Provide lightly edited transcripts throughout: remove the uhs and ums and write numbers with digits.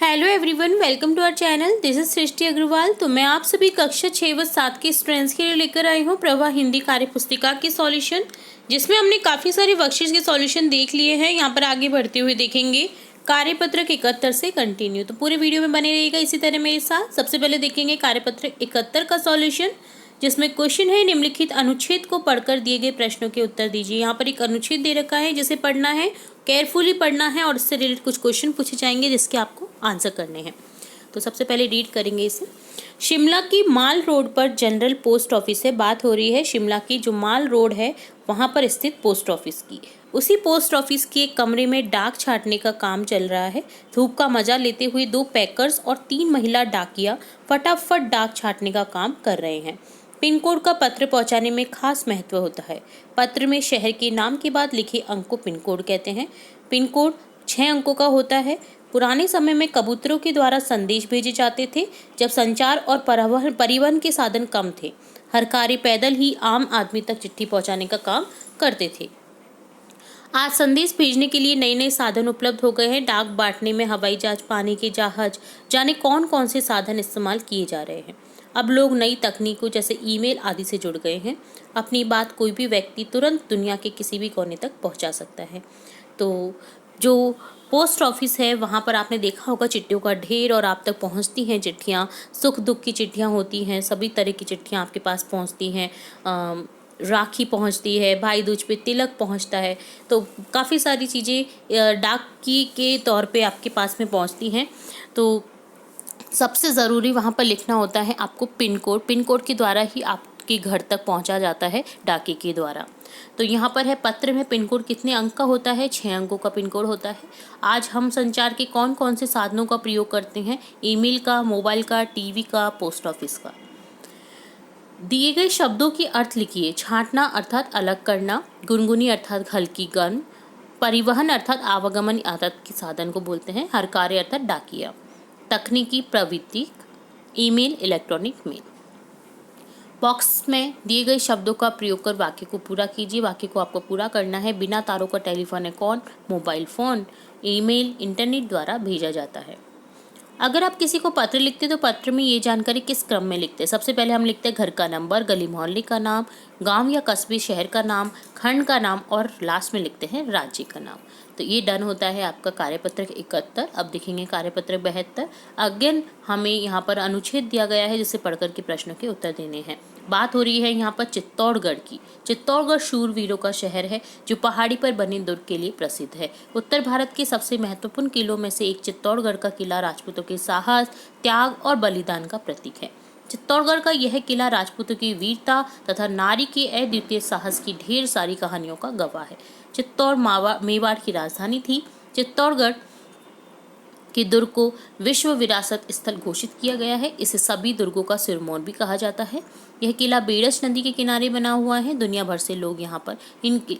Hello everyone, welcome to our channel. This is Srishti Agarwal. तो मैं आप सभी कक्षा 6 व 7 के स्टूडेंट्स के लिए लेकर आई हूँ प्रभा हिंदी कार्य पुस्तिका की सॉल्यूशन, जिसमें हमने काफ़ी सारे वर्कशीट्स के सॉल्यूशन देख लिए हैं। यहाँ पर आगे बढ़ते हुए देखेंगे कार्यपत्रक 71 से कंटिन्यू। तो पूरे वीडियो में बने रहिएगा इसी तरह मेरे साथ। सबसे पहले देखेंगे कार्यपत्रक 71 का सॉल्यूशन, जिसमें क्वेश्चन है निम्नलिखित अनुच्छेद को पढ़कर दिए गए प्रश्नों के उत्तर दीजिए। यहाँ पर एक अनुच्छेद दे रखा है जिसे पढ़ना है, केयरफुली पढ़ना है और इससे रिलेटेड कुछ क्वेश्चन पूछे जाएंगे जिसके आपको आंसर करने हैं। तो सबसे पहले रीड करेंगे इसे। शिमला की माल रोड पर जनरल पोस्ट ऑफिस से बात हो रही है। शिमला की जो माल रोड है वहाँ पर स्थित पोस्ट ऑफिस की, उसी पोस्ट ऑफिस के एक कमरे में डाक छाटने का काम चल रहा है। धूप का मजा लेते हुए 2 पैकर्स और 3 महिला डाकिया फटाफट डाक छाटने का काम कर रहे हैं। पिन कोड का पत्र पहुंचाने में खास महत्व होता है। पत्र में शहर के नाम के बाद लिखे अंक को पिन कोड कहते हैं। पिन कोड 6 अंकों का होता है। पुराने समय में कबूतरों के द्वारा संदेश भेजे जाते थे, जब संचार और परिवहन के साधन कम थे। हर कार्य पैदल ही आम आदमी तक चिट्ठी पहुंचाने का काम करते थे। आज संदेश भेजने के लिए नए नए साधन उपलब्ध हो गए हैं। डाक बांटने में हवाई जहाज, पानी के जहाज, जाने कौन कौन से साधन इस्तेमाल किए जा रहे हैं। अब लोग नई तकनीकों जैसे ईमेल आदि से जुड़ गए हैं। अपनी बात कोई भी व्यक्ति तुरंत दुनिया के किसी भी कोने तक पहुंचा सकता है। तो जो पोस्ट ऑफिस है वहाँ पर आपने देखा होगा चिट्ठियों का ढेर, और आप तक पहुँचती हैं चिट्ठियाँ। सुख दुख की चिट्ठियाँ होती हैं, सभी तरह की चिट्ठियाँ आपके पास पहुँचती हैं। राखी पहुँचती है, भाई दूज पे तिलक पहुँचता है। तो काफ़ी सारी चीज़ें डाक की के तौर पे आपके पास में पहुँचती हैं। तो सबसे ज़रूरी वहाँ पर लिखना होता है आपको पिन कोड। पिन कोड के द्वारा ही आपके घर तक पहुँचा जाता है डाके के द्वारा। तो यहाँ पर है पत्र में पिन कोड कितने अंक का होता है? 6 अंकों का पिन कोड होता है। आज हम संचार के कौन कौन से साधनों का प्रयोग करते हैं? ईमेल का, मोबाइल का, टीवी का, पोस्ट ऑफिस का। दिए गए शब्दों की अर्थ लिखिए। छांटना अर्थात अलग करना, गुनगुनी अर्थात हल्की गन, परिवहन अर्थात आवागमन आदत के साधन को बोलते हैं, हर कार्य अर्थात डाकिया, तकनीकी प्रवृत्ति, ईमेल, इलेक्ट्रॉनिक मेल। बॉक्स में दिए गए शब्दों का प्रयोग कर वाक्य को पूरा कीजिए। वाक्य को आपको पूरा करना है। बिना तारों का टेलीफोन है कौन? Mobile phone. ईमेल इंटरनेट द्वारा भेजा जाता है। अगर आप किसी को पत्र लिखते तो पत्र में ये जानकारी किस क्रम में लिखते हैं? सबसे पहले हम लिखते हैं घर का नंबर, गली मोहल्ले का नाम, गांव या कस्बे शहर का नाम, खंड का नाम, और लास्ट में लिखते हैं राज्य का नाम। तो ये डन होता है आपका कार्यपत्रक 71। अब देखेंगे कार्यपत्रक 72। अगेन हमें यहाँ पर अनुच्छेद दिया गया है जिसे पढ़कर के प्रश्नों के उत्तर देने हैं। बात हो रही है यहाँ पर चित्तौड़गढ़ की। चित्तौड़गढ़ शूरवीरों का शहर है जो पहाड़ी पर बने दुर्ग के लिए प्रसिद्ध है। उत्तर भारत के सबसे महत्वपूर्ण किलों में से एक चित्तौड़गढ़ का किला राजपूतों के साहस, त्याग और बलिदान का प्रतीक है। चित्तौड़गढ़ का यह किला राजपूतों की वीरता तथा नारी के अद्वितीय साहस की ढेर सारी कहानियों का गवाह है। चित्तौड़ मेवाड़ की राजधानी थी। चित्तौड़गढ़ के दुर्ग को विश्व विरासत स्थल घोषित किया गया है। इसे सभी दुर्गों का सिरमौर भी कहा जाता है। यह किला बेड़स नदी के किनारे बना हुआ है। दुनिया भर से लोग यहाँ पर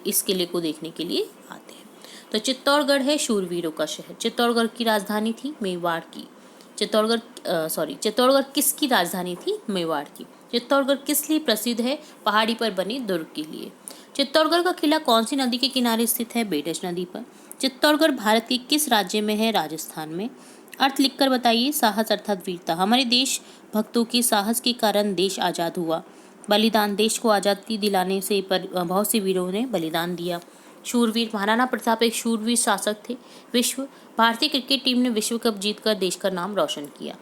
इस किले को देखने के लिए आते हैं। तो चित्तौड़गढ़ है शूरवीरों का शहर। चित्तौड़गढ़ की राजधानी थी मेवाड़ की। चित्तौड़गढ़ किसकी राजधानी थी? मेवाड़ की। चित्तौड़गढ़ किस लिए प्रसिद्ध है? पहाड़ी पर बने दुर्ग के लिए। चित्तौड़गढ़ का किला कौन सी नदी के किनारे स्थित है? बेड़स नदी पर। चित्तौड़गढ़ भारत के किस राज्य में है? राजस्थान में। अर्थ लिखकर बताइए। साहस अर्थात वीरता। हमारे देश भक्तों के साहस के कारण देश आज़ाद हुआ। बलिदान, देश को आज़ादी दिलाने से बहुत से वीरों ने बलिदान दिया। शूरवीर, महाराणा प्रताप एक शूरवीर शासक थे। विश्व, भारतीय क्रिकेट टीम ने विश्व कप जीतकर देश का नाम रोशन किया।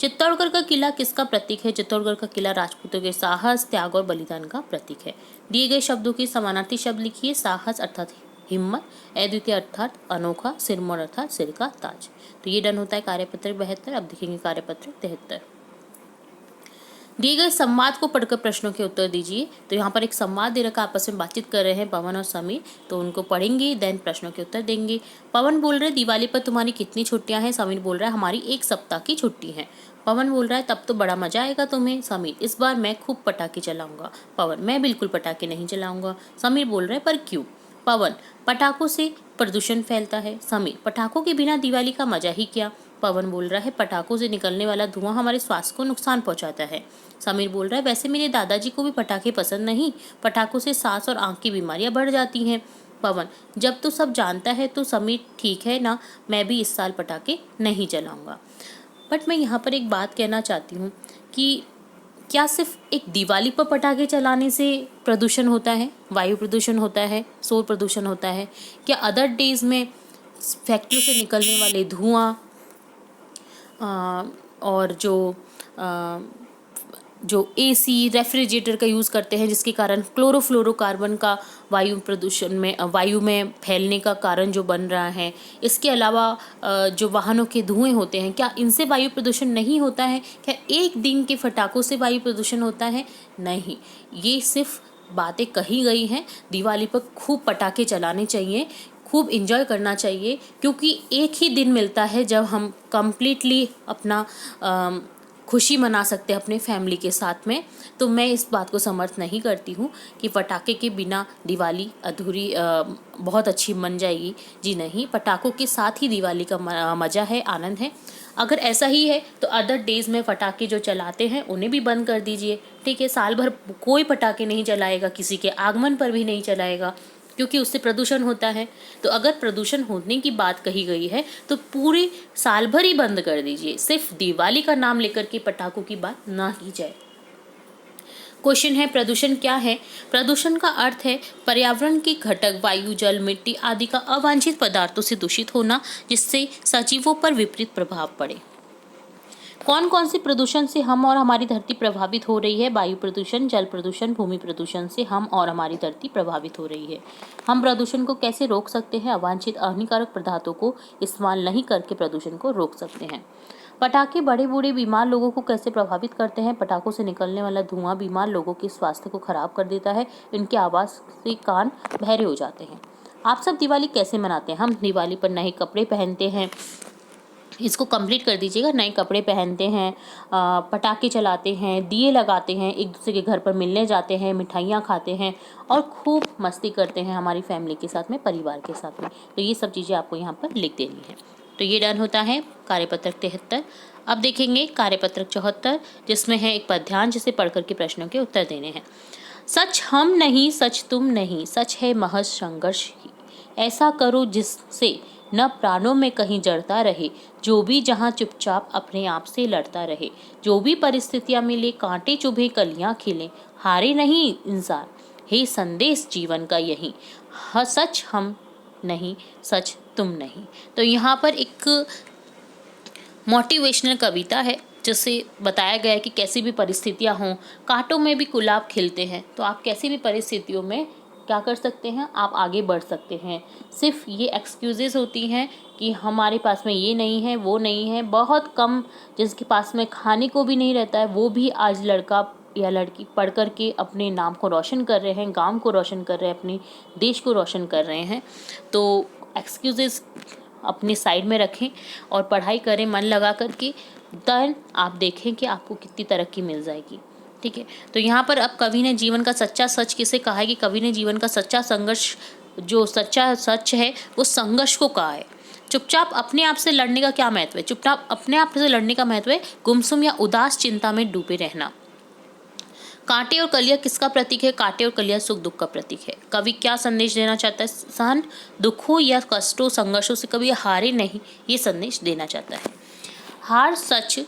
चित्तौड़गढ़ का किला किसका प्रतीक है? चित्तौड़गढ़ का किला राजपूतों के साहस, त्याग और बलिदान का प्रतीक है। दिए गए शब्दों के समानार्थी शब्द लिखिए। साहस अर्थात हिम्मत, अद्वितीय अर्थात अनोखा, सिरमौर अर्थात सिर का ताज। तो ये डन होता है कार्यपत्रक 72। अब देखेंगे कार्यपत्रक 73। दिए गए संवाद को पढ़कर प्रश्नों के उत्तर दीजिए। तो यहाँ पर एक संवाद दे रखा, आपस में बातचीत कर रहे हैं पवन और समीर। तो उनको पढ़ेंगे, देन प्रश्नों के उत्तर देंगे। पवन बोल रहे दिवाली पर तुम्हारी कितनी छुट्टियां हैं? समीर बोल रहा है हमारी 1 सप्ताह की छुट्टी है। पवन बोल रहा है तब तो बड़ा मजा आएगा तुम्हें। समीर, इस बार मैं खूब पटाखे चलाऊंगा। पवन, मैं बिल्कुल पटाखे नहीं चलाऊंगा। समीर बोल रहे पर क्यों? पवन, पटाखों से प्रदूषण फैलता है। समीर, पटाखों के बिना दिवाली का मजा ही क्या? पवन बोल रहा है पटाखों से निकलने वाला धुआं हमारे स्वास्थ्य को नुकसान पहुंचाता है। समीर बोल रहा है वैसे मेरे दादाजी को भी पटाखे पसंद नहीं। पटाखों से सांस और आंख की बीमारियां बढ़ जाती हैं। पवन, जब तो सब जानता है तो समीर ठीक है ना, मैं भी इस साल पटाखे नहीं जलाऊंगा। बट मैं यहाँ पर एक बात कहना चाहती हूँ कि क्या सिर्फ एक दिवाली पर पटाखे चलाने से प्रदूषण होता है, वायु प्रदूषण होता है, शोर प्रदूषण होता है? क्या अदर डेज में फैक्ट्रियों से निकलने वाले धुआं और जो एसी रेफ्रिजरेटर का यूज़ करते हैं जिसके कारण क्लोरोफ्लोरोकार्बन का वायु में फैलने का कारण जो बन रहा है, इसके अलावा जो वाहनों के धुएं होते हैं, क्या इनसे वायु प्रदूषण नहीं होता है? क्या एक दिन के फटाकों से वायु प्रदूषण होता है? नहीं, ये सिर्फ बातें कही गई हैं। दिवाली पर खूब पटाखे चलाने चाहिए, खूब इंजॉय करना चाहिए, क्योंकि एक ही दिन मिलता है जब हम कम्प्लीटली अपना खुशी मना सकते हैं अपने फैमिली के साथ में। तो मैं इस बात को समर्थ नहीं करती हूँ कि पटाखे के बिना दिवाली अधूरी बहुत अच्छी बन जाएगी। जी नहीं, पटाखों के साथ ही दिवाली का मज़ा है, आनंद है। अगर ऐसा ही है तो अदर डेज़ में पटाखे जो चलाते हैं उन्हें भी बंद कर दीजिए, ठीक है। साल भर कोई पटाखे नहीं चलाएगा, किसी के आगमन पर भी नहीं चलाएगा, क्योंकि उससे प्रदूषण होता है। तो अगर प्रदूषण होने की बात कही गई है तो पूरी साल भर ही बंद कर दीजिए, सिर्फ दिवाली का नाम लेकर के पटाखों की बात ना की जाए। क्वेश्चन है, प्रदूषण क्या है? प्रदूषण का अर्थ है पर्यावरण के घटक वायु, जल, मिट्टी आदि का अवांछित पदार्थों से दूषित होना, जिससे सजीवों पर विपरीत प्रभाव पड़े। कौन कौन से प्रदूषण से हम और हमारी धरती प्रभावित हो रही है? वायु प्रदूषण, जल प्रदूषण, भूमि प्रदूषण से हम और हमारी धरती प्रभावित हो रही है। हम प्रदूषण को कैसे रोक सकते हैं? अवांछित हानिकारक पदार्थों को इस्तेमाल नहीं करके प्रदूषण को रोक सकते हैं। पटाखे बड़े बूढ़े बीमार लोगों को कैसे प्रभावित करते हैं? पटाखों से निकलने वाला धुआं बीमार लोगों के स्वास्थ्य को खराब कर देता है, इनके आवाज़ से कान बहरे हो जाते हैं। आप सब दिवाली कैसे मनाते हैं? हम दिवाली पर नए कपड़े पहनते हैं, इसको कंप्लीट कर दीजिएगा। नए कपड़े पहनते हैं, पटाखे चलाते हैं, दिए लगाते हैं, एक दूसरे के घर पर मिलने जाते हैं, मिठाइयाँ खाते हैं और खूब मस्ती करते हैं हमारी फैमिली के साथ में, परिवार के साथ में। तो ये सब चीज़ें आपको यहाँ पर लिख देनी है। तो ये डन होता है कार्यपत्रक 73। अब देखेंगे कार्यपत्रक 74, जिसमें है एक पद्यांश जिसे पढ़ करके प्रश्नों के उत्तर देने हैं। सच हम नहीं, सच तुम नहीं, सच है महज संघर्ष ही। ऐसा करो जिससे न प्राणों में कहीं जड़ता रहे, जो भी जहाँ चुपचाप अपने आप से लड़ता रहे। जो भी परिस्थितियाँ मिले, कांटे चुभे कलियाँ खिले, हारे नहीं इंसान, हे संदेश जीवन का यही। सच हम नहीं, सच तुम नहीं। तो यहाँ पर एक मोटिवेशनल कविता है जिससे बताया गया है कि कैसी भी परिस्थितियाँ हों, कांटों में भी गुलाब खिलते हैं। तो आप कैसी भी परिस्थितियों में क्या कर सकते हैं? आप आगे बढ़ सकते हैं। सिर्फ ये एक्सक्यूजेस होती हैं कि हमारे पास में ये नहीं है, वो नहीं है। बहुत कम जिसके पास में खाने को भी नहीं रहता है, वो भी आज लड़का या लड़की पढ़ कर के अपने नाम को रोशन कर रहे हैं, गांव को रोशन कर रहे हैं, अपने देश को रोशन कर रहे हैं। तो एक्सक्यूजेस अपनी साइड में रखें और पढ़ाई करें मन लगा करके। देन आप देखें कि आपको कितनी तरक्की मिल जाएगी, ठीक है। तो यहाँ पर अब कवि ने जीवन का सच्चा सच किसे कहा है? कि कवि ने जीवन का सच्चा संघर्ष, जो सच्चा सच है वो संघर्ष को कहा है। चुपचाप अपने आप से लड़ने का क्या महत्व है? चुपचाप अपने आप से लड़ने का महत्व है गुमसुम या उदास चिंता में डूबे रहना। कांटे और कलियां किसका प्रतीक है? कांटे और कलियां सुख दुख का प्रतीक है। कवि क्या संदेश देना चाहता है? सहन दुखों या कष्टों, संघर्षों से कभी हारे नहीं, ये संदेश देना चाहता है। हार सच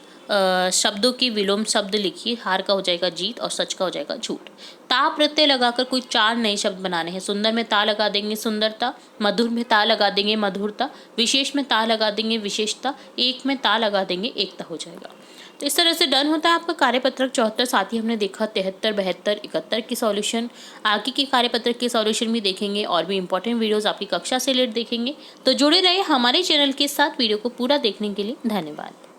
शब्दों की विलोम शब्द लिखिए। हार का हो जाएगा जीत और सच का हो जाएगा झूठ। ता प्रत्यय लगाकर कोई 4 नए शब्द बनाने हैं। सुंदर में ता लगा देंगे सुंदरता, मधुर में ता लगा देंगे मधुरता, विशेष में ता लगा देंगे विशेषता, एक में ता लगा देंगे एकता हो जाएगा। तो इस तरह से डन होता है आपका कार्यपत्रक 74। साथ ही हमने देखा 73, 72, 71 की सॉल्यूशन। आगे के कार्यपत्रक के सॉल्यूशन भी देखेंगे और भी इंपॉर्टेंट वीडियोस आपकी कक्षा से रिलेटेड देखेंगे। तो जुड़े रहे हमारे चैनल के साथ। वीडियो को पूरा देखने के लिए धन्यवाद।